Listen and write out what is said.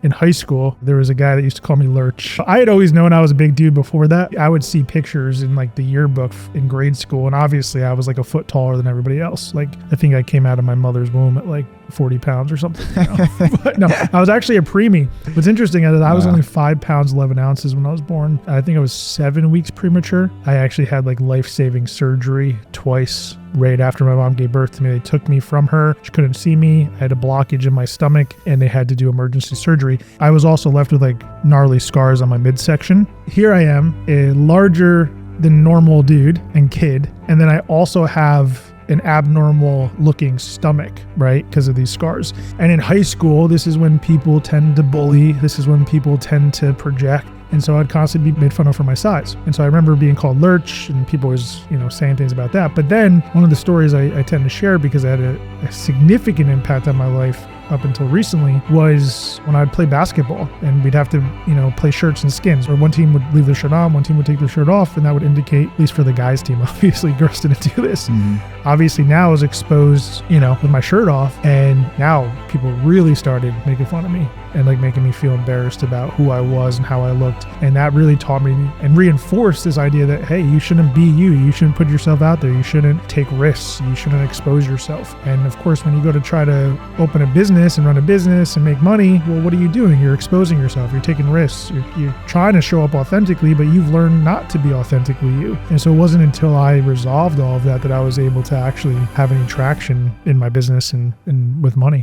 in high school, there was a guy that used to call me Lurch. I had always known I was a big dude before that. I would see pictures in like the yearbook in grade school, and obviously I was like a foot taller than everybody else. Like I think I came out of my mother's womb at like 40 pounds or something. But no, I was actually a preemie. What's interesting is that I was only 5 pounds 11 ounces when I was born. I think I was 7 weeks premature. I actually had like life-saving surgery twice right after my mom gave birth to me. They took me from her. She couldn't see me. I had a blockage in my stomach and they had to do emergency surgery. I was also left with like gnarly scars on my midsection. Here I am, a larger than normal dude and kid. And then I also have an abnormal looking stomach, right? Because of these scars. And in high school, this is when people tend to bully. This is when people tend to project. And so I'd constantly be made fun of for my size. And so I remember being called Lurch and people always, saying things about that. But then one of the stories I tend to share because it had a significant impact on my life up until recently was when I'd play basketball and we'd have to, play shirts and skins, or one team would leave their shirt on, one team would take their shirt off, and that would indicate, at least for the guys team, obviously girls didn't do this. Obviously now I was exposed, with my shirt off, and now people really started making fun of me and like making me feel embarrassed about who I was and how I looked. And that really taught me and reinforced this idea that, hey, you shouldn't be you. You shouldn't put yourself out there. You shouldn't take risks. You shouldn't expose yourself. And of course, when you go to try to open a business and run a business and make money, well, what are you doing? You're exposing yourself. You're taking risks. You're trying to show up authentically, but you've learned not to be authentically you. And so it wasn't until I resolved all of that I was able to actually have any traction in my business and with money.